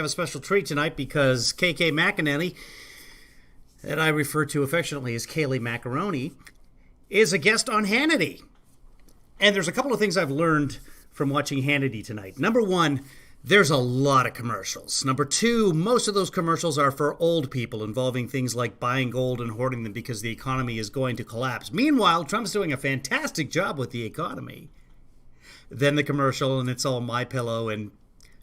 Have a special treat tonight because Kayleigh MaCaroni, that I refer to affectionately as Kayleigh MaCaroni, is a guest on Hannity. And there's a couple of things I've learned from watching Hannity tonight. Number one, there's a lot of commercials. Number two, most of those commercials are for old people involving things like buying gold and hoarding them because the economy is going to collapse. Meanwhile, Trump's doing a fantastic job with the economy. Then the commercial, and it's all My Pillow and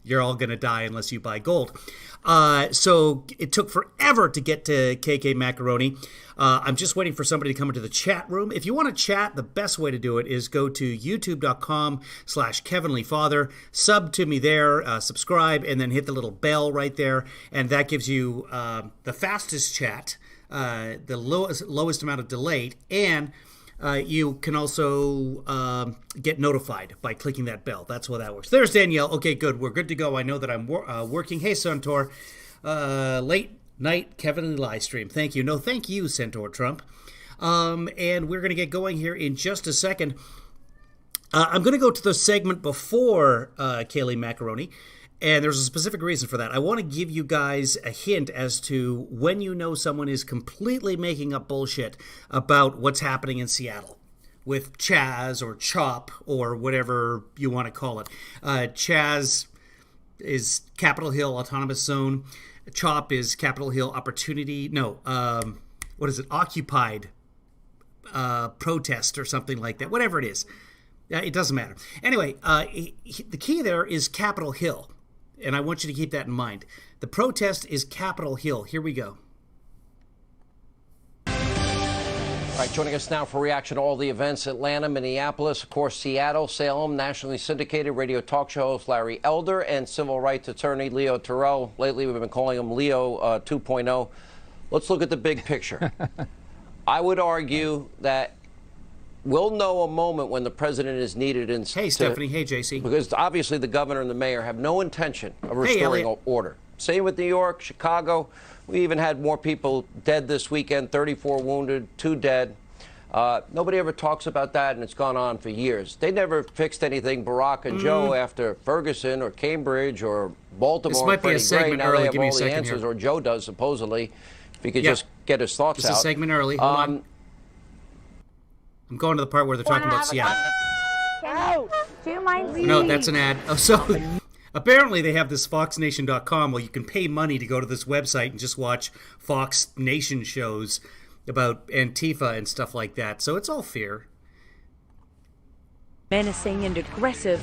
you're all going to die unless you buy gold. So it took forever to get to Kayleigh MaCaroni. I'm just waiting for somebody to come into the chat room. If you want to chat, the best way to do it is go to youtube.com/KevinLeeFather. Sub to me there, subscribe, and then hit the little bell right there. And that gives you the fastest chat, the lowest amount of delay, and you can also get notified by clicking that bell. That's how that works. There's Danielle. Okay, good. We're good to go. I know that I'm working. Hey, Centaur. Late night Kevin live stream. Thank you. No, thank you, Centaur Trump. And we're going to get going here in just a second. I'm going to go to the segment before Kayleigh MaCaroni. And there's a specific reason for that. I want to give you guys a hint as to when you know someone is completely making up bullshit about what's happening in Seattle with Chaz or CHOP or whatever you want to call it. Chaz is Capitol Hill Autonomous Zone. CHOP is Capitol Hill Opportunity. No, what is it? Occupied Protest or something like that. Whatever it is. It doesn't matter. Anyway, the key there is Capitol Hill. And I want you to keep that in mind. The protest is Capitol Hill. Here we go. All right, joining us now for reaction to all the events: Atlanta, Minneapolis, of course, Seattle, Salem, nationally syndicated radio talk show host Larry Elder, and civil rights attorney Leo Terrell. Lately, we've been calling him Leo 2.0. Let's look at the big picture. I would argue that we'll know a moment when the president is needed. Hey, Stephanie. Hey, JC. Because obviously the governor and the mayor have no intention of restoring order. Same with New York, Chicago. We even had more people dead this weekend, 34 wounded, 2 dead. Nobody ever talks about that, and it's gone on for years. They never fixed anything, Barack and Joe, after Ferguson or Cambridge or Baltimore. This might be a segment early. Give me a second answers, here. or Joe does, supposedly. If he could just get his thoughts out. It's a segment early. Hold on. I'm going to the part where they're talking about Seattle. Do you mind? No, that's an ad. Oh, so apparently they have this FoxNation.com where you can pay money to go to this website and just watch Fox Nation shows about Antifa and stuff like that. So it's all fear. Menacing and aggressive,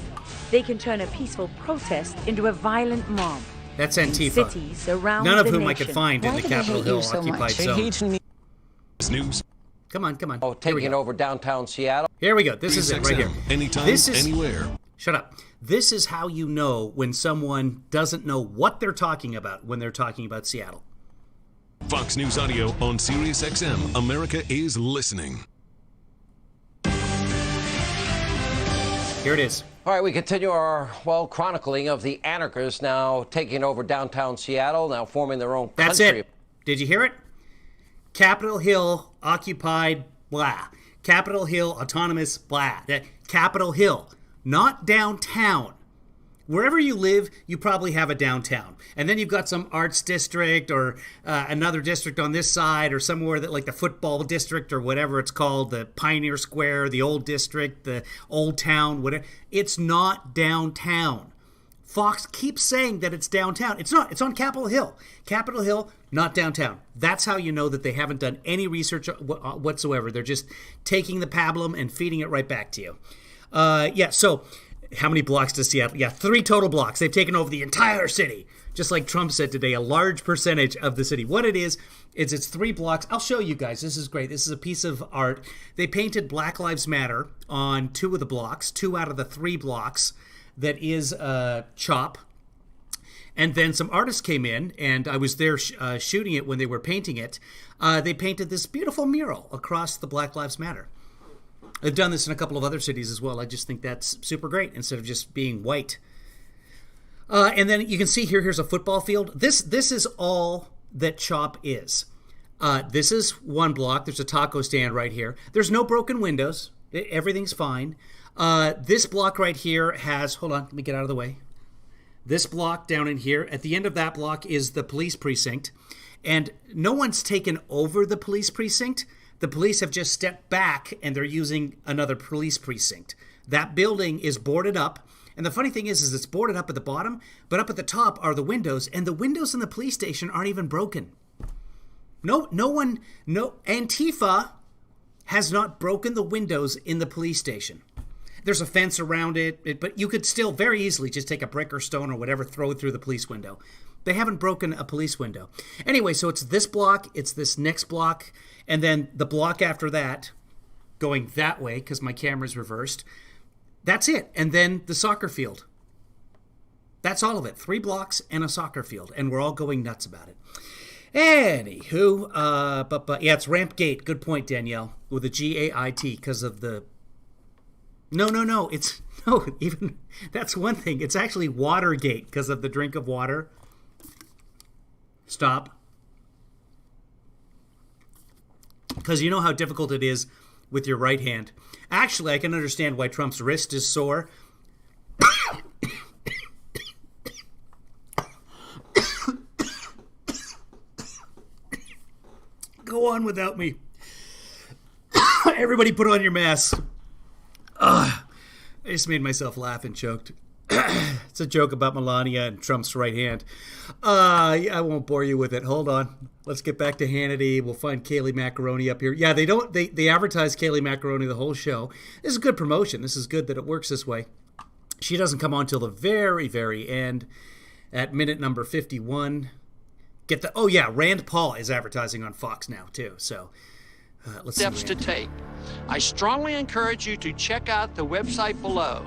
they can turn a peaceful protest into a violent mob. That's Antifa. Cities around None of the whom nation. I could find in the Capitol Hill occupied zone. News. Come on. Oh, taking over downtown Seattle. Here we go. This is it right here. Anytime, anywhere. Shut up. This is how you know when someone doesn't know what they're talking about when they're talking about Seattle. Fox News Audio on Sirius XM. America is listening. Here it is. All right, we continue our, chronicling of the anarchists now taking over downtown Seattle, now forming their own country. That's it. Did you hear it? Capitol Hill occupied, blah. Capitol Hill autonomous, blah. Capitol Hill, not downtown. Wherever you live, you probably have a downtown. And then you've got some arts district or another district on this side or somewhere that like the football district or whatever it's called, the Pioneer Square, the old district, the old town, whatever. It's not downtown. Fox keeps saying that it's downtown. It's not. It's on Capitol Hill. Capitol Hill, not downtown. That's how you know that they haven't done any research whatsoever. They're just taking the pablum and feeding it right back to you. So how many blocks does Seattle? Yeah, 3 total blocks. They've taken over the entire city. Just like Trump said today, a large percentage of the city. What it is it's 3 blocks. I'll show you guys. This is great. This is a piece of art. They painted Black Lives Matter on 2 of the blocks, 2 out of the 3 blocks. That is CHOP. And then some artists came in, and I was there shooting it when they were painting it. They painted this beautiful mural across the Black Lives Matter. They've done this in a couple of other cities as well. I just think that's super great instead of just being white. And then you can see here's a football field. This is all that CHOP is. This is 1 block. There's a taco stand right here. There's no broken windows. Everything's fine. This block right here has, hold on, let me get out of the way. this block down in here. At the end of that block is the police precinct. And no one's taken over the police precinct. The police have just stepped back and they're using another police precinct. That building is boarded up. And the funny thing is it's boarded up at the bottom, but up at the top are the windows. And the windows in the police station aren't even broken. No Antifa has not broken the windows in the police station. There's a fence around it, but you could still very easily just take a brick or stone or whatever, throw it through the police window. They haven't broken a police window. Anyway, so it's this block, it's this next block, and then the block after that, going that way, because my camera's reversed. That's it. And then the soccer field. That's all of it. 3 blocks and a soccer field. And we're all going nuts about it. Anywho, but yeah, it's Ramp Gate. Good point, Danielle. With a G-A-I-T, because of the... No. It's... No, even... That's one thing. It's actually Watergate, because of the drink of water. Stop. Because you know how difficult it is with your right hand. Actually, I can understand why Trump's wrist is sore. Go on without me. Everybody put on your masks. I just made myself laugh and choked. It's a joke about Melania and Trump's right hand. I won't bore you with it. Hold on. Let's get back to Hannity. We'll find Kayleigh MaCaroni up here. Yeah, they advertise Kayleigh MaCaroni the whole show. This is good promotion. This is good that it works this way. She doesn't come on till the very, very end at minute number 51. Rand Paul is advertising on Fox now too. So let's steps to take. I strongly encourage you to check out the website below.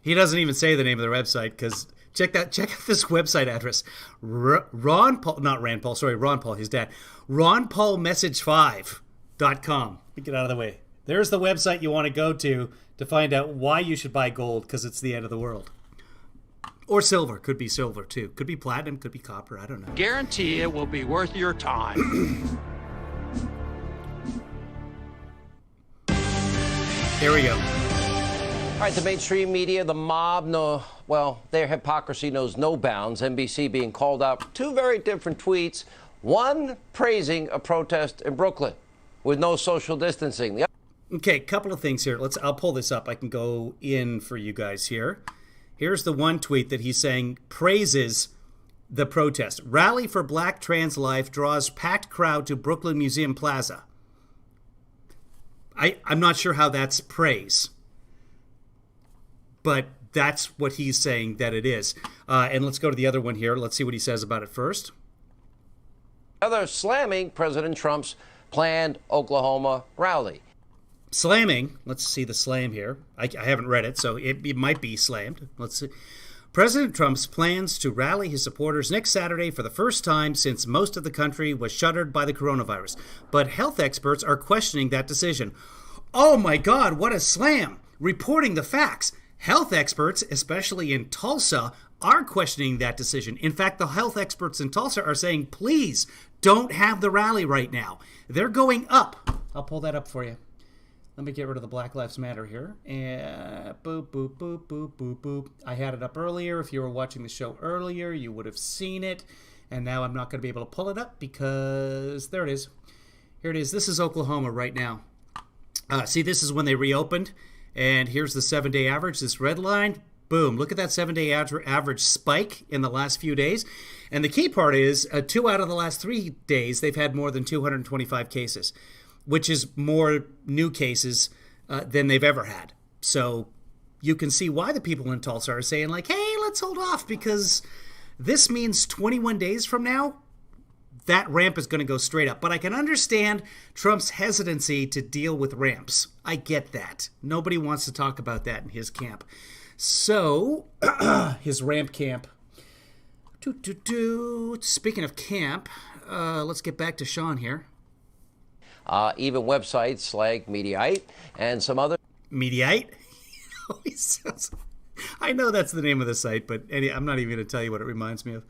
He doesn't even say the name of the website because check out this website address. Ron Paul, his dad. RonPaulMessage5.com. Get out of the way. There's the website you want to go to find out why you should buy gold, because it's the end of the world. Or silver. Could be silver, too. Could be platinum. Could be copper. I don't know. Guarantee it will be worth your time. There we go. All right, the mainstream media, the mob, their hypocrisy knows no bounds. NBC being called out for 2 very different tweets. One praising a protest in Brooklyn with no social distancing. Okay, couple of things here. I'll pull this up. I can go in for you guys here. Here's the one tweet that he's saying praises the protest. Rally for Black Trans Life draws packed crowd to Brooklyn Museum Plaza. I'm not sure how that's praise, but that's what he's saying that it is. And let's go to the other one here. Let's see what he says about it first. Other slamming President Trump's planned Oklahoma rally. Slamming. Let's see the slam here. I haven't read it, so it might be slammed. Let's see. President Trump's plans to rally his supporters next Saturday for the first time since most of the country was shuttered by the coronavirus. But health experts are questioning that decision. Oh my God, what a slam! Reporting the facts. Health experts, especially in Tulsa, are questioning that decision. In fact, the health experts in Tulsa are saying, please don't have the rally right now. They're going up. I'll pull that up for you. Let me get rid of the Black Lives Matter here. And boop, boop, boop, boop, boop, boop. I had it up earlier. If you were watching the show earlier, you would have seen it. And now I'm not going to be able to pull it up because there it is. Here it is. This is Oklahoma right now. See, this is when they reopened. And here's the 7-day average, this red line. Boom. Look at that 7-day average spike in the last few days. And the key part is 2 out of the last 3 days, they've had more than 225 cases, which is more new cases than they've ever had. So you can see why the people in Tulsa are saying, like, hey, let's hold off, because this means 21 days from now, that ramp is going to go straight up. But I can understand Trump's hesitancy to deal with ramps. I get that. Nobody wants to talk about that in his camp. So, his ramp camp. Speaking of camp, let's get back to Sean here. Even websites like Mediaite and some other... Mediaite? I know that's the name of the site, but I'm not even going to tell you what it reminds me of.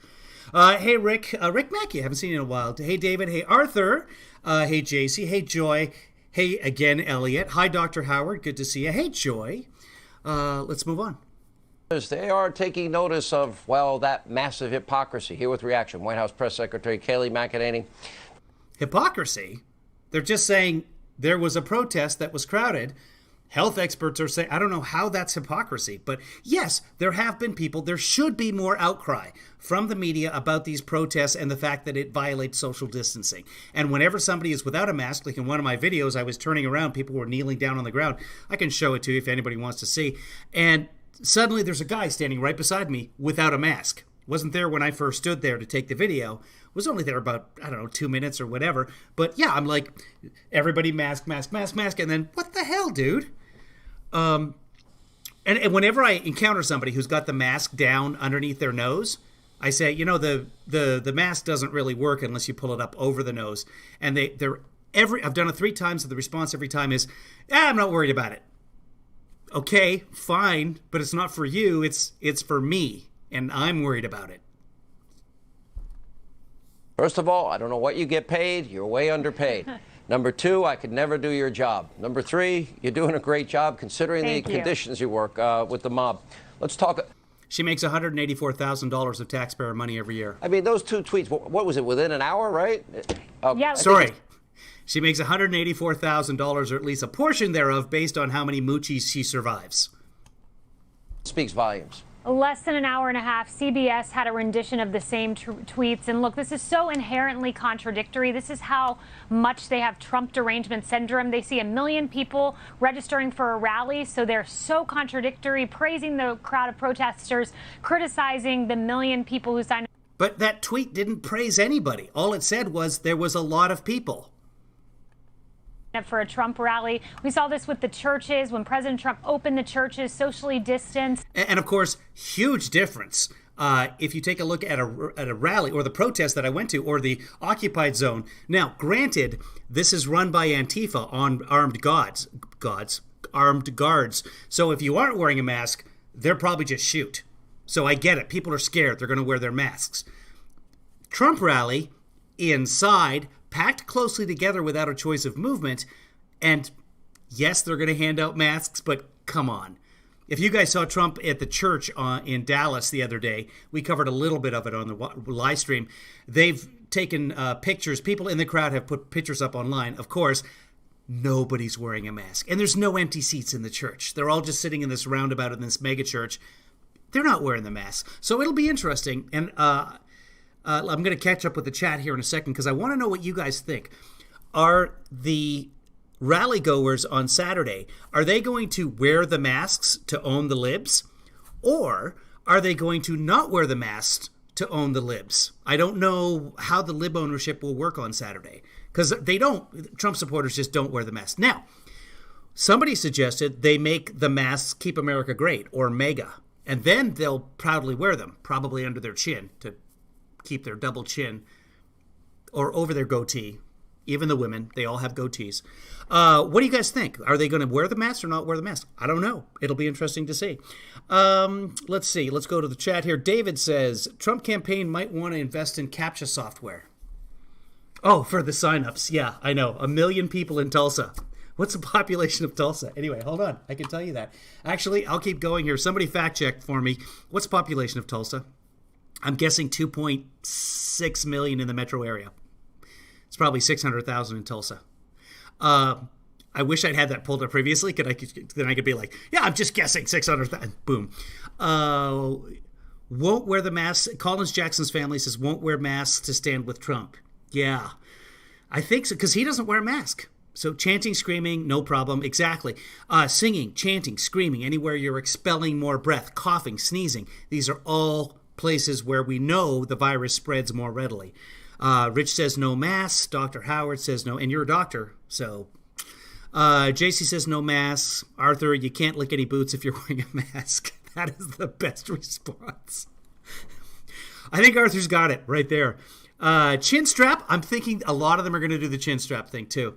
Hey, Rick. Rick Mackey, I haven't seen you in a while. Hey, David. Hey, Arthur. Hey, JC. Hey, Joy. Hey, again, Elliot. Hi, Dr. Howard. Good to see you. Hey, Joy. Let's move on. They are taking notice of, well, that massive hypocrisy. Here with reaction, White House Press Secretary Kayleigh MaCaroni. Hypocrisy? They're just saying there was a protest that was crowded. Health experts are saying, I don't know how that's hypocrisy, but yes, there have been people. There should be more outcry from the media about these protests and the fact that it violates social distancing. And whenever somebody is without a mask, like in one of my videos, I was turning around, people were kneeling down on the ground. I can show it to you if anybody wants to see. And suddenly there's a guy standing right beside me without a mask. Wasn't there when I first stood there to take the video. Was only there about, 2 minutes or whatever. But yeah, I'm like, everybody mask, mask, mask, mask. And then, what the hell, dude? And whenever I encounter somebody who's got the mask down underneath their nose, I say, the mask doesn't really work unless you pull it up over the nose. And I've done it 3 times, and the response every time is, I'm not worried about it. Okay, fine, but it's not for you. It's for me, and I'm worried about it. First of all, I don't know what you get paid. You're way underpaid. Number 2, I could never do your job. Number 3, you're doing a great job considering the conditions you work with the mob. Let's talk. She makes $184,000 of taxpayer money every year. I mean, those 2 tweets, what was it, within an hour, right? Yeah. Sorry. She makes $184,000, or at least a portion thereof, based on how many moochies she survives. Speaks volumes. Less than an hour and a half, CBS had a rendition of the same tweets. And look, this is so inherently contradictory. This is how much they have Trump derangement syndrome. They see 1 million people registering for a rally, so they're so contradictory, praising the crowd of protesters, criticizing the 1 million people who signed. But that tweet didn't praise anybody. All it said was there was a lot of people for a Trump rally. We saw this with the churches when President Trump opened the churches, socially distanced. And of course, huge difference. If you take a look at a rally or the protest that I went to or the occupied zone. Now, granted, this is run by Antifa on armed guards. So if you aren't wearing a mask, they're probably just shoot. So I get it. People are scared. They're going to wear their masks. Trump rally inside, packed closely together without a choice of movement. And yes, they're going to hand out masks, but come on. If you guys saw Trump at the church in Dallas the other day, we covered a little bit of it on the live stream. They've taken pictures. People in the crowd have put pictures up online. Of course, nobody's wearing a mask. And there's no empty seats in the church. They're all just sitting in this roundabout in this mega church. They're not wearing the mask. So it'll be interesting. And I'm going to catch up with the chat here in a second because I want to know what you guys think. Are the rally goers on Saturday, are they going to wear the masks to own the libs? Or are they going to not wear the masks to own the libs? I don't know how the lib ownership will work on Saturday because Trump supporters just don't wear the mask. Now, somebody suggested they make the masks Keep America Great or MAGA, and then they'll proudly wear them, probably under their chin to keep their double chin or over their goatee. Even the women, they all have goatees. What do you guys think? Are they going to wear the mask or not wear the mask? I don't know. It'll be interesting to see. Let's see. Let's go to the chat here. David says, Trump campaign might want to invest in CAPTCHA software. Oh, for the signups. Yeah, I know. 1 million people in Tulsa. What's the population of Tulsa? Anyway, hold on. I can tell you that. Actually, I'll keep going here. Somebody fact check for me. What's the population of Tulsa? I'm guessing 2.6 million in the metro area. It's probably 600,000 in Tulsa. I wish I'd had that pulled up previously. Then I could be like, yeah, I'm just guessing 600,000. Boom. Won't wear the mask. Collins Jackson's family says won't wear masks to stand with Trump. Yeah, I think so because he doesn't wear a mask. So chanting, screaming, no problem. Exactly. Singing, chanting, screaming, anywhere you're expelling more breath, coughing, sneezing. These are all places where we know the virus spreads more readily. Rich says no masks. Dr. Howard says no. And you're a doctor, so. JC says no masks. Arthur, you can't lick any boots if you're wearing a mask. That is the best response. I think Arthur's got it right there. Chin strap. I'm thinking a lot of them are going to do the chin strap thing too.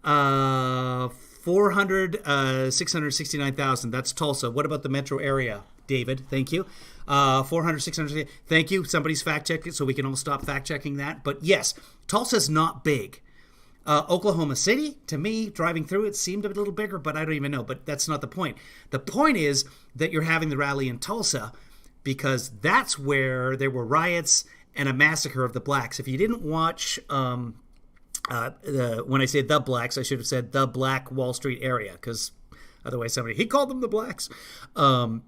669,000. That's Tulsa. What about the metro area? David, thank you. 400, 600. Thank you. Somebody's fact checked it, so we can all stop fact checking that. But yes, Tulsa's not big. Oklahoma City, to me, driving through it seemed a little bigger, but I don't even know. But that's not the point. The point is that you're having the rally in Tulsa because that's where there were riots and a massacre of the blacks. If you didn't watch, when I say the blacks, I should have said the Black Wall Street area, because otherwise he called them the blacks. So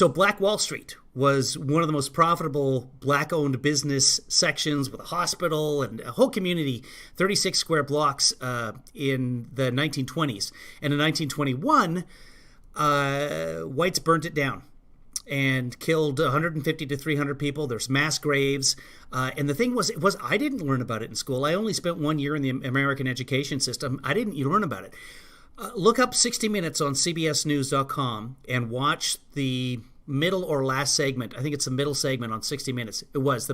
Black Wall Street was one of the most profitable black-owned business sections with a hospital and a whole community, 36 square blocks in the 1920s. And in 1921, whites burnt it down and killed 150 to 300 people. There's mass graves. And the thing was I didn't learn about it in school. I only spent 1 year in the American education system. I didn't learn about it. Look up 60 Minutes on cbsnews.com and watch the middle or last segment. I think it's the middle segment on 60 Minutes. Watch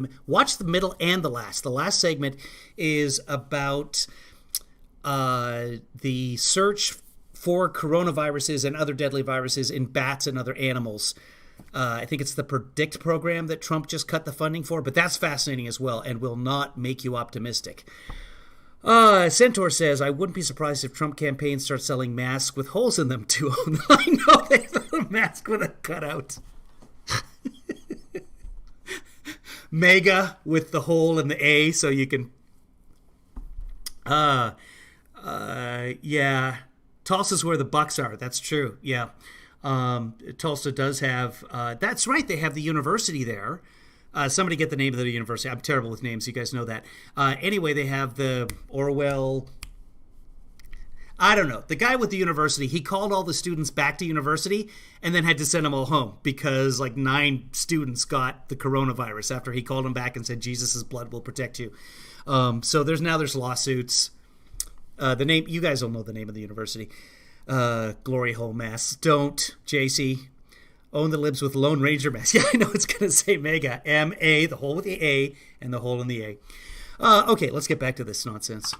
the middle and the last. The last segment is about the search for coronaviruses and other deadly viruses in bats and other animals. I think it's the PREDICT program that Trump just cut the funding for, but that's fascinating as well and will not make you optimistic. Centaur says, I wouldn't be surprised if Trump campaign starts selling masks with holes in them too. I know they sell a mask with a cutout. Mega with the hole in the A so you can... yeah. Tulsa's where the Bucks are. That's true. Yeah. Tulsa does have... that's right. They have the university there. Somebody get the name of the university. I'm terrible with names. You guys know that. Anyway, they have the Orwell. I don't know. The guy with the university, he called all the students back to university and then had to send them all home because like 9 students got the coronavirus after he called them back and said, Jesus' blood will protect you. So there's lawsuits. The name, you guys don't know the name of the university. Glory hole mass. Don't, JC. Own the libs with Lone Ranger mask. Yeah, I know it's going to say mega. M-A, the hole with the A, and the hole in the A. Okay, let's get back to this nonsense.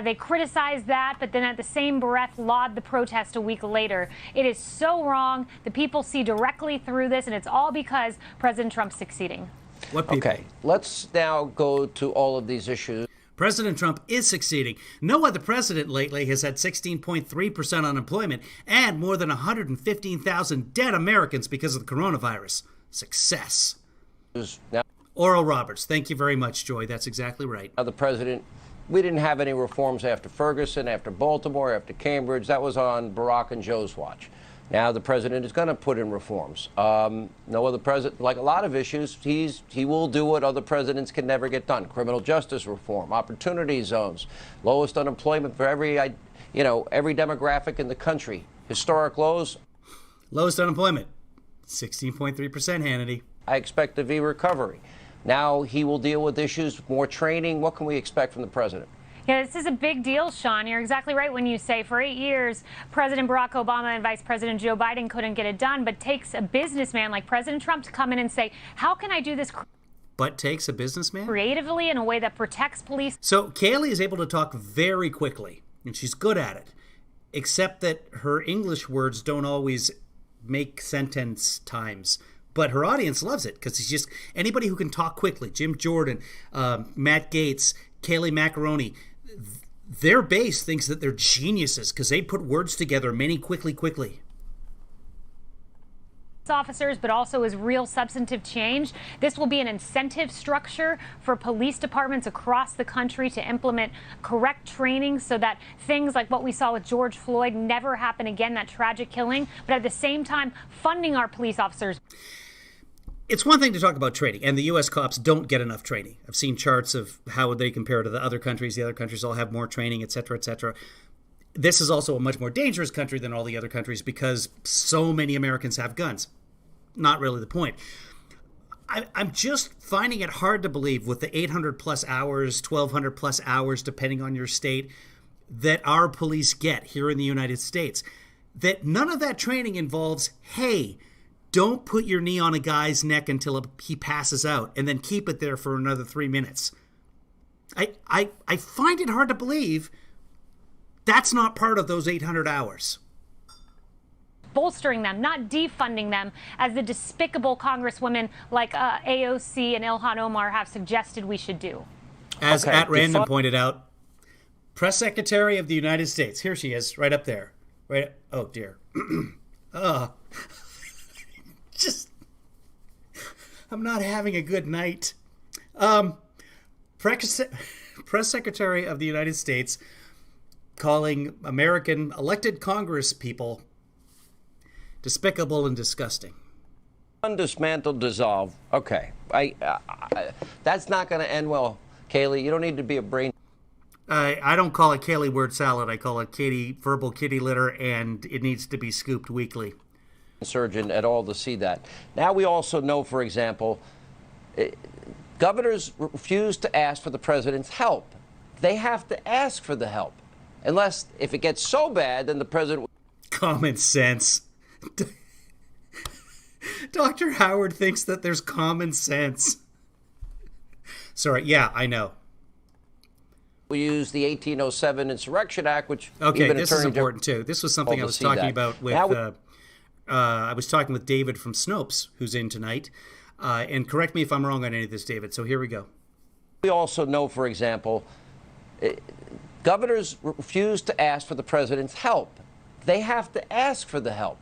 They criticized that, but then at the same breath laud the protest a week later. It is so wrong. The people see directly through this, and it's all because President Trump's succeeding. What people? Okay, let's now go to all of these issues. President Trump is succeeding. No other president lately has had 16.3% unemployment and more than 115,000 dead Americans because of the coronavirus. Success. Now, Oral Roberts, thank you very much, Joy. That's exactly right. the president, we didn't have any reforms after Ferguson, after Baltimore, after Cambridge. That was on Barack and Joe's watch. Now the president is going to put in reforms. No other president, like a lot of issues, he will do what other presidents can never get done. Criminal justice reform, opportunity zones, lowest unemployment for every demographic in the country, historic lows. Lowest unemployment, 16.3%, Hannity. I expect a V recovery. Now he will deal with issues, more training. What can we expect from the president? Yeah, this is a big deal, Sean. You're exactly right when you say for 8 years, President Barack Obama and Vice President Joe Biden couldn't get it done, but takes a businessman like President Trump to come in and say, how can I do this But takes a businessman? creatively in a way that protects police? So Kayleigh is able to talk very quickly, and she's good at it, except that her English words don't always make sentence times. But her audience loves it because it's just anybody who can talk quickly. Jim Jordan, Matt Gaetz, Kayleigh MaCaroni. Their base thinks that they're geniuses because they put words together many quickly. Officers, but also as real substantive change. This will be an incentive structure for police departments across the country to implement correct training so that things like what we saw with George Floyd never happen again, that tragic killing, but at the same time funding our police officers. It's one thing to talk about training, and the U.S. cops don't get enough training. I've seen charts of how they compare to the other countries. The other countries all have more training, et cetera, et cetera. This is also a much more dangerous country than all the other countries because so many Americans have guns. Not really the point. I'm just finding it hard to believe with the 800 plus hours, 1,200 plus hours, depending on your state, that our police get here in the United States, that none of that training involves, hey, don't put your knee on a guy's neck until he passes out and then keep it there for another 3 minutes. I find it hard to believe that's not part of those 800 hours. Bolstering them, not defunding them, as the despicable congresswomen like AOC and Ilhan Omar have suggested we should do. As Okay, at random defund- pointed out, Press Secretary of the United States. Here she is, right up there. Right. Oh dear. Just, I'm not having a good night. Press Secretary of the United States calling American elected Congress people despicable and disgusting. Dismantle, dissolve. Okay. That's not going to end well, Kayleigh. You don't need to be a brain I don't call it Kayleigh word salad. I call it Katie verbal kitty litter, and it needs to be scooped weekly. surgeon at all to see that. Now we also know, for example, governors refuse to ask for the president's help. They have to ask for the help. Unless, if it gets so bad, then the president... Common sense. Dr. Howard thinks that there's common sense. Sorry, yeah, I know. We use the 1807 Insurrection Act, which... Okay, this is important, too. This was something I was talking about with... I was talking with David from Snopes, who's in tonight. And correct me if I'm wrong on any of this, David. So here we go. We also know, for example, governors refuse to ask for the president's help. They have to ask for the help.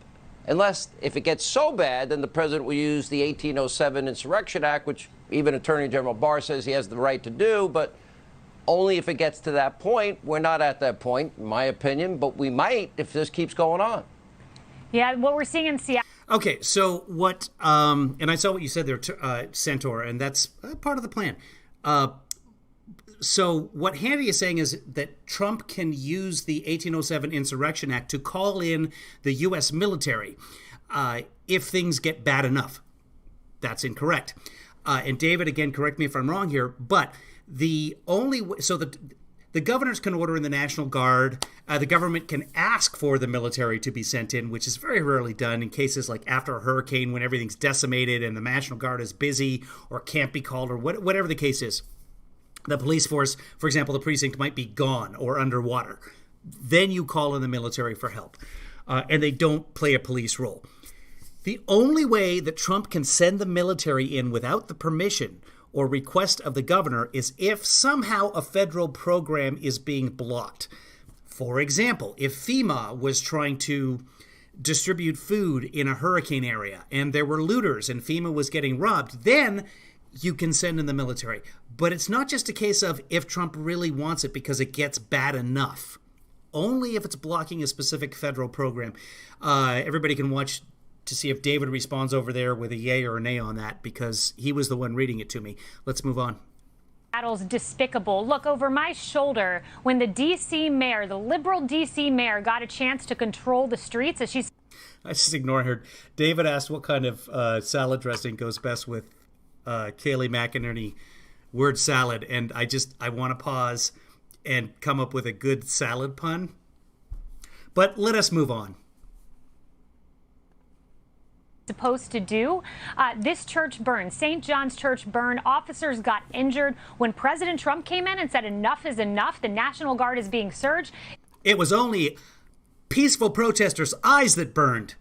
Unless, if it gets so bad, then the president will use the 1807 Insurrection Act, which even Attorney General Barr says he has the right to do, but only if it gets to that point. We're not at that point, in my opinion, but we might if this keeps going on. Yeah, what we're seeing in Seattle. Okay, so what, and I saw what you said there, Centaur, and that's part of the plan. So what Hannity is saying is that Trump can use the 1807 Insurrection Act to call in the U.S. military if things get bad enough. That's incorrect. And David, again, correct me if I'm wrong here, but the only way, so the governors can order in the National Guard. The government can ask for the military to be sent in, which is very rarely done in cases like after a hurricane when everything's decimated and the National Guard is busy or can't be called or whatever the case is. The police force, for example, the precinct might be gone or underwater. Then you call in the military for help. And they don't play a police role. The only way that Trump can send the military in without the permission or request of the governor is if somehow a federal program is being blocked. For example, if FEMA was trying to distribute food in a hurricane area and there were looters and FEMA was getting robbed, then you can send in the military. But it's not just a case of if Trump really wants it because it gets bad enough. Only if it's blocking a specific federal program. Everybody can watch to see if David responds over there with a yay or a nay on that because he was the one reading it to me. Let's move on. Seattle's despicable. Look over my shoulder when the D.C. mayor, the liberal D.C. mayor, got a chance to control the streets as she's... I just ignore her. David asked what kind of salad dressing goes best with Kayleigh MaCaroni word salad, and I want to pause and come up with a good salad pun. But let us move on. Supposed to do. This church burned. St. John's Church burned. Officers got injured when President Trump came in and said enough is enough. The National Guard is being surged. It was only peaceful protesters' eyes that burned.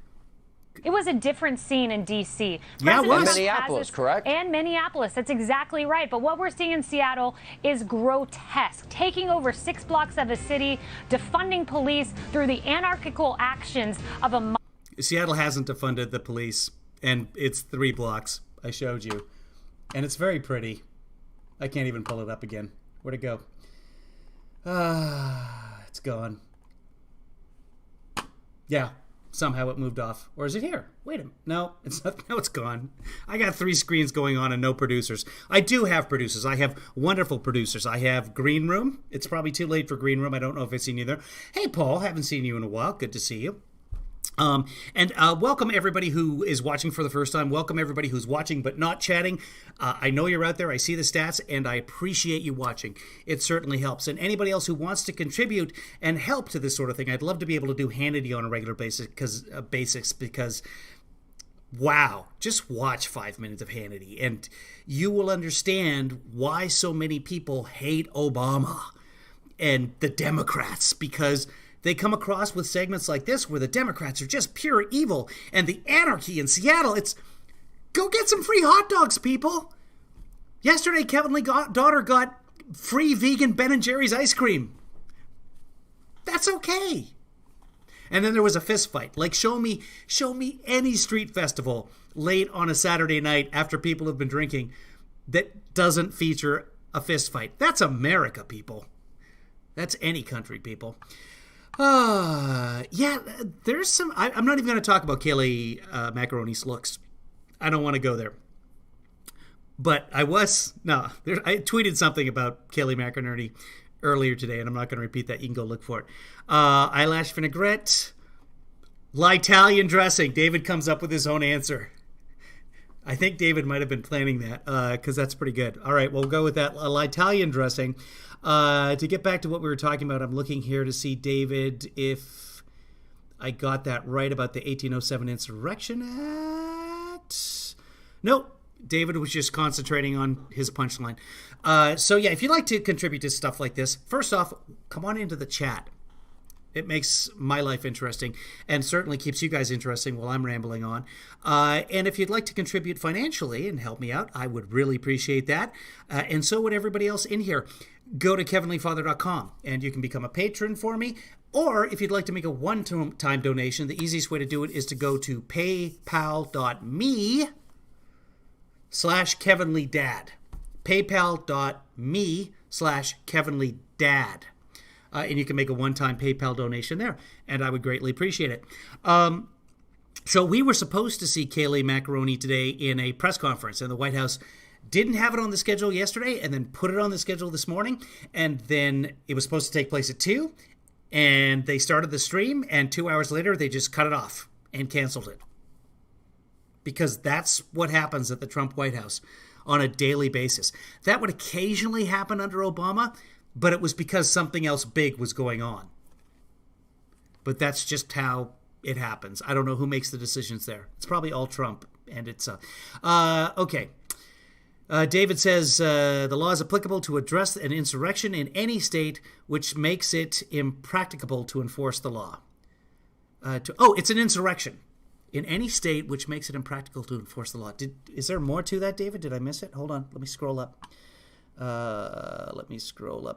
It was a different scene in D.C. Yeah, it was. And Minneapolis, correct? And Minneapolis. That's exactly right. But what we're seeing in Seattle is grotesque. Taking over 6 blocks of a city, defunding police through the anarchical actions of a... Seattle hasn't defunded the police, and it's 3 blocks. I showed you. And it's very pretty. I can't even pull it up again. Where'd it go? It's gone. Yeah. Somehow it moved off. Or is it here? Wait a minute. No, it's not. No, it's gone. I got 3 screens going on and no producers. I do have producers. I have wonderful producers. I have Green Room. It's probably too late for Green Room. I don't know if I've seen you there. Hey, Paul. Haven't seen you in a while. Good to see you. And welcome everybody who is watching for the first time. Welcome everybody who's watching but not chatting. I know you're out there. I see the stats, and I appreciate you watching. It certainly helps. And anybody else who wants to contribute and help to this sort of thing, I'd love to be able to do Hannity on a regular basis because wow, just watch 5 minutes of Hannity, and you will understand why so many people hate Obama and the Democrats, because they come across with segments like this where the Democrats are just pure evil and the anarchy in Seattle. It's go get some free hot dogs, people. Yesterday, Kevin Lee's daughter got free vegan Ben & Jerry's ice cream. That's okay. And then there was a fist fight. Like, show me any street festival late on a Saturday night after people have been drinking that doesn't feature a fist fight. That's America, people. That's any country, people. Yeah, there's some... I'm not even going to talk about Kayleigh MaCaroni's looks. I don't want to go there. But I tweeted something about Kayleigh MaCaroni earlier today, and I'm not going to repeat that. You can go look for it. Eyelash vinaigrette, L'Italian dressing. David comes up with his own answer. I think David might have been planning that because that's pretty good. All right, we'll go with that. L'Italian dressing. To get back to what we were talking about, I'm looking here to see, David, if I got that right about the 1807 Insurrection Act. Nope. David was just concentrating on his punchline. So, yeah, if you'd like to contribute to stuff like this, first off, come on into the chat. It makes my life interesting and certainly keeps you guys interesting while I'm rambling on. And if you'd like to contribute financially and help me out, I would really appreciate that. And so would everybody else in here. Go to kevinleefather.com and you can become a patron for me. Or if you'd like to make a one-time donation, the easiest way to do it is to go to paypal.me/KevinLeeDad. paypal.me/KevinLeeDad. And you can make a one-time PayPal donation there, and I would greatly appreciate it. So we were supposed to see Kayleigh MaCaroni today in a press conference, and the White House didn't have it on the schedule yesterday and then put it on the schedule this morning, and then it was supposed to take place at 2, and they started the stream, and 2 hours later they just cut it off and canceled it. Because that's what happens at the Trump White House on a daily basis. That would occasionally happen under Obama, but it was because something else big was going on. But that's just how it happens. I don't know who makes the decisions there. It's probably all Trump, and it's... okay. David says, the law is applicable to address an insurrection in any state which makes it impracticable to enforce the law. It's an insurrection. In any state which makes it impractical to enforce the law. Is there more to that, David? Did I miss it? Hold on. Let me scroll up.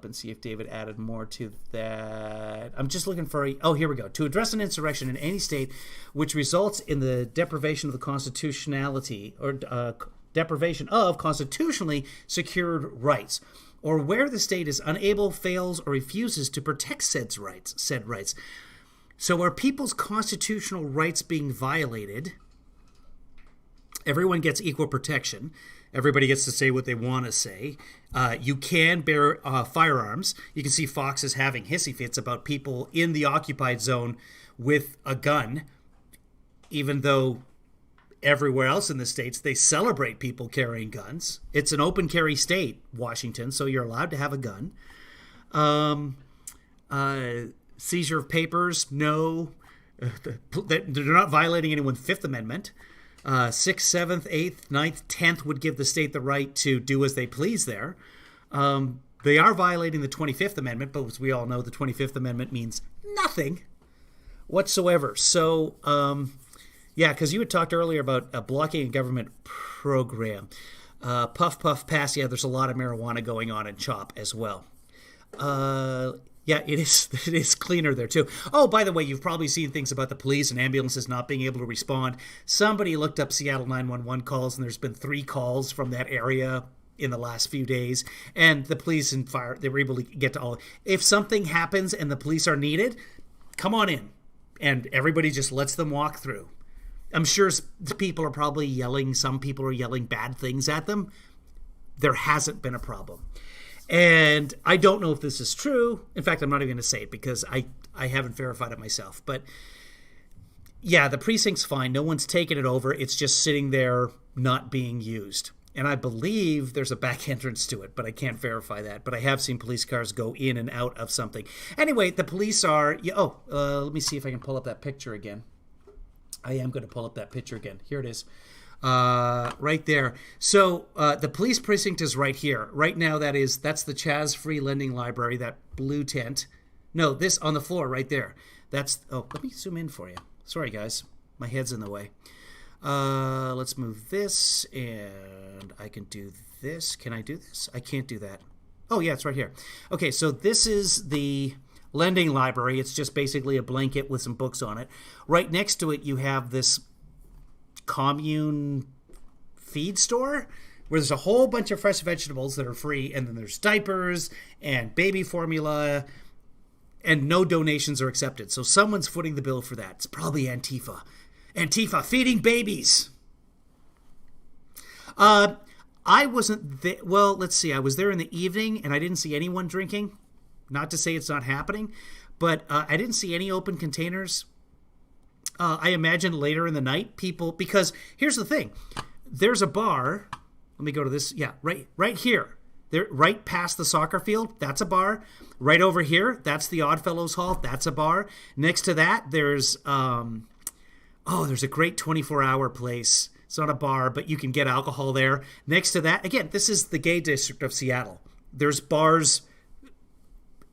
And see if David added more to that. I'm just looking for here we go. To address an insurrection in any state which results in the deprivation of the constitutionality or deprivation of constitutionally secured rights, or where the state is unable, fails, or refuses to protect said rights. So are people's constitutional rights being violated? Everyone gets equal protection. Everybody gets to say what they want to say. You can bear firearms. You can see Fox is having hissy fits about people in the occupied zone with a gun, even though everywhere else in the states they celebrate people carrying guns. It's an open carry state, Washington, so you're allowed to have a gun. Seizure of papers, no. They're not violating anyone's Fifth Amendment. 6th, 7th, 8th, 9th, 10th would give the state the right to do as they please there. They are violating the 25th Amendment, but as we all know, the 25th Amendment means nothing whatsoever. So, because you had talked earlier about blocking a government program. Puff, puff, pass. Yeah, there's a lot of marijuana going on in CHOP as well. Yeah, it is cleaner there, too. Oh, by the way, you've probably seen things about the police and ambulances not being able to respond. Somebody looked up Seattle 911 calls, and there's been 3 calls from that area in the last few days. And the police and fire, they were able to get to all. If something happens and the police are needed, come on in. And everybody just lets them walk through. I'm sure the people are probably yelling. Some people are yelling bad things at them. There hasn't been a problem. And I don't know if this is true. In fact, I'm not even going to say it because I haven't verified it myself. But yeah, the precinct's fine. No one's taken it over. It's just sitting there not being used. And I believe there's a back entrance to it, but I can't verify that. But I have seen police cars go in and out of something. Anyway, the police are... let me see if I can pull up that picture again. I am going to pull up that picture again. Here it is. Right there. So the police precinct is right here. Right now, that's the Chaz Free Lending Library, that blue tent. No, this on the floor right there. Let me zoom in for you. Sorry, guys. My head's in the way. Let's move this, and I can do this. Can I do this? I can't do that. Oh, yeah, it's right here. Okay, so this is the lending library. It's just basically a blanket with some books on it. Right next to it, you have this commune feed store where there's a whole bunch of fresh vegetables that are free, and then there's diapers and baby formula, and no donations are accepted. So someone's footing the bill for that. It's probably Antifa. Antifa feeding babies. I wasn't there. Well, let's see. I was there in the evening, and I didn't see anyone drinking. Not to say it's not happening, but I didn't see any open containers. I imagine later in the night, people, because here's the thing. There's a bar. Let me go to this. Yeah, right here. There, right past the soccer field, that's a bar. Right over here, that's the Oddfellows Hall. That's a bar. Next to that, there's there's a great 24-hour place. It's not a bar, but you can get alcohol there. Next to that, again, this is the gay district of Seattle. There's bars.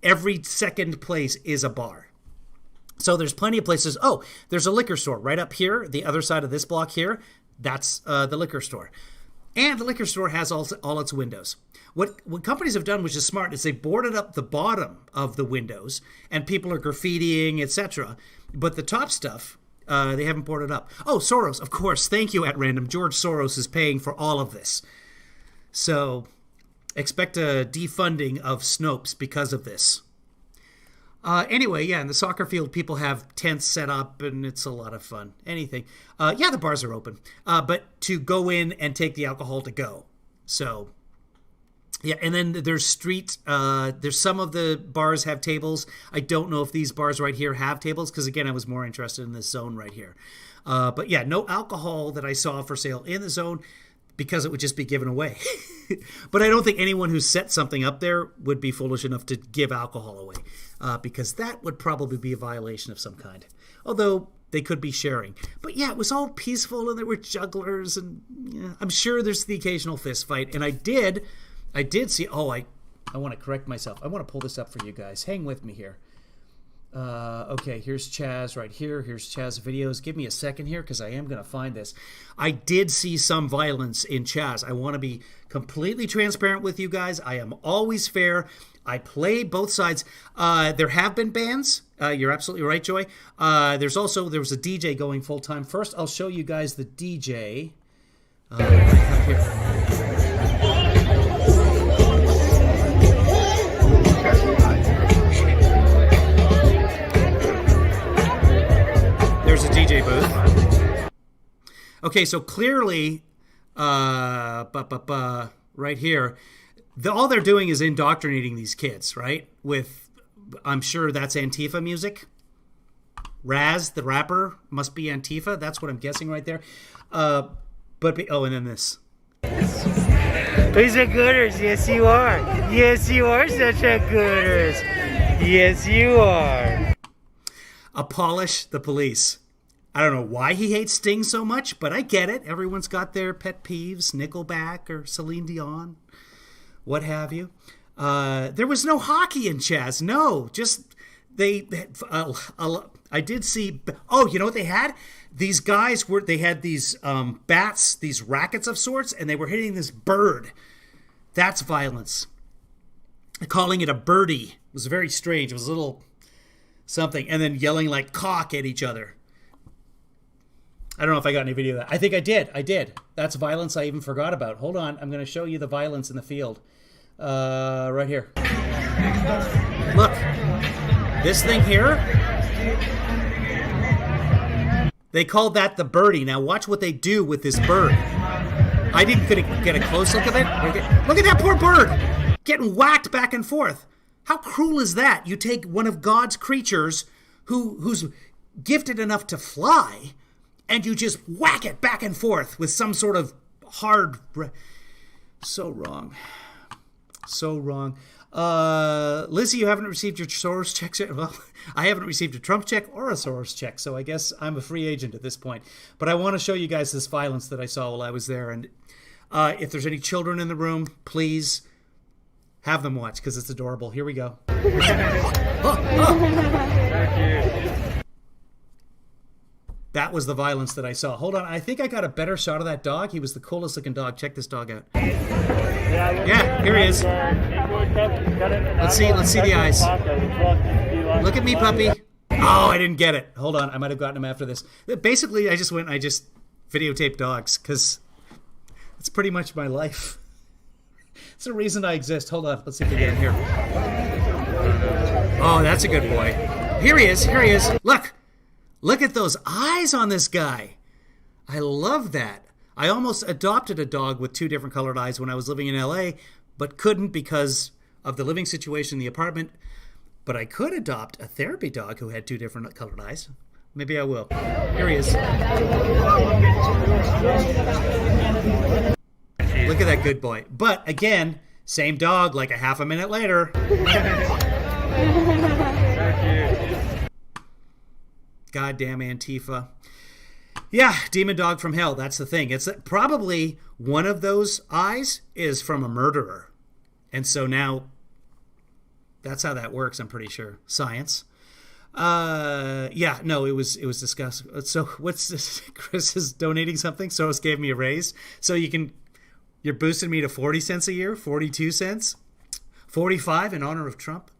Every second place is a bar. So there's plenty of places. Oh, there's a liquor store right up here, the other side of this block here. That's the liquor store. And the liquor store has all its windows. What companies have done, which is smart, is they boarded up the bottom of the windows, and people are graffitiing, etc. But the top stuff, they haven't boarded up. Oh, Soros, of course. Thank you, at random. George Soros is paying for all of this. So expect a defunding of Snopes because of this. Anyway, yeah, in the soccer field, people have tents set up, and it's a lot of fun. Anything. The bars are open. But to go in and take the alcohol to go. So, yeah, and then there's there's some of the bars have tables. I don't know if these bars right here have tables, because, again, I was more interested in this zone right here. But, yeah, no alcohol that I saw for sale in the zone, because it would just be given away. But I don't think anyone who set something up there would be foolish enough to give alcohol away, because that would probably be a violation of some kind. Although they could be sharing. But yeah, it was all peaceful, and there were jugglers, and I'm sure there's the occasional fist fight. And I did see, I want to correct myself. I want to pull this up for you guys. Hang with me here. Okay, here's Chaz right here. Here's Chaz videos. Give me a second here, because I am going to find this. I did see some violence in Chaz. I want to be completely transparent with you guys. I am always fair. I play both sides. There have been bans. You're absolutely right, Joy. There was a DJ going full time. First, I'll show you guys the DJ. Right here. There's a DJ booth. Okay, so clearly, right here, all they're doing is indoctrinating these kids, right? With, I'm sure that's Antifa music. Raz, the rapper, must be Antifa. That's what I'm guessing right there. And then this. These are gooders. Yes, you are. Yes, you are such a gooders. Yes, you are. Abolish the police. I don't know why he hates Sting so much, but I get it. Everyone's got their pet peeves, Nickelback or Celine Dion, what have you. There was no hockey in Chaz. No, just I did see. Oh, you know what they had? These guys they had these bats, these rackets of sorts, and they were hitting this bird. That's violence. Calling it a birdie was very strange. It was a little something, and then yelling like cock at each other. I don't know if I got any video of that. I think I did. That's violence I even forgot about. Hold on. I'm going to show you the violence in the field. Right here. Look. This thing here. They called that the birdie. Now watch what they do with this bird. I didn't get a close look of it. Look at that poor bird. Getting whacked back and forth. How cruel is that? You take one of God's creatures who's gifted enough to fly, and you just whack it back and forth with some sort of hard... So wrong. So wrong. Lizzie, you haven't received your Soros checks yet? Well, I haven't received a Trump check or a Soros check, so I guess I'm a free agent at this point. But I want to show you guys this violence that I saw while I was there. And if there's any children in the room, please have them watch, because it's adorable. Here we go. That was the violence that I saw. Hold on, I think I got a better shot of that dog. He was the coolest looking dog. Check this dog out. Yeah, here he is. Let's see the eyes. Look at me, puppy. Oh, I didn't get it. Hold on, I might have gotten him after this. Basically, I just videotaped dogs because it's pretty much my life. It's the reason I exist. Hold on, let's see if we get him here. Oh, that's a good boy. Here he is. Look at those eyes on this guy. I love that. I almost adopted a dog with 2 different colored eyes when I was living in LA, but couldn't because of the living situation in the apartment. But I could adopt a therapy dog who had 2 different colored eyes. Maybe I will. Here he is. Look at that good boy. But again, same dog like a half a minute later. Goddamn Antifa. Yeah, demon dog from hell. That's the thing. It's probably one of those eyes is from a murderer. And so now that's how that works, I'm pretty sure. Science. Yeah, no, it was discussed. So what's this? Chris is donating something. Soros gave me a raise. So you're boosting me to 40 cents a year, 42 cents, 45 in honor of Trump.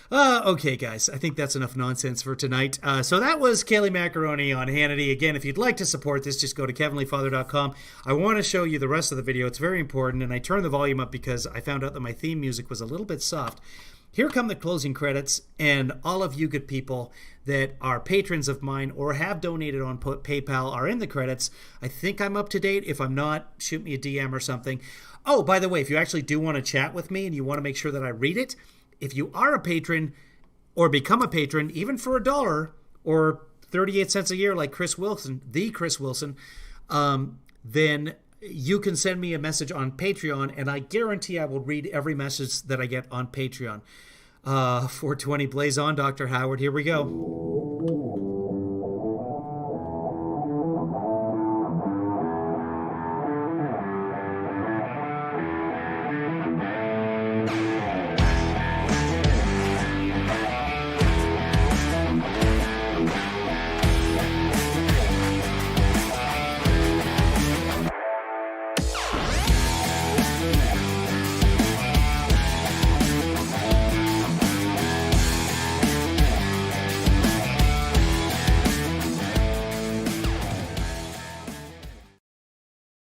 Okay, guys, I think that's enough nonsense for tonight. So that was Kayleigh MaCaroni on Hannity. Again, if you'd like to support this, just go to kevinleefather.com. I want to show you the rest of the video. It's very important, and I turned the volume up because I found out that my theme music was a little bit soft. Here come the closing credits, and all of you good people that are patrons of mine or have donated on PayPal are in the credits. I think I'm up to date. If I'm not, shoot me a DM or something. Oh, by the way, if you actually do want to chat with me and you want to make sure that I read it, if you are a patron or become a patron, even for $1 or 38 cents a year like Chris Wilson, then you can send me a message on Patreon, and I guarantee I will read every message that I get on Patreon. 420 Blaze on, Dr. Howard. Here we go.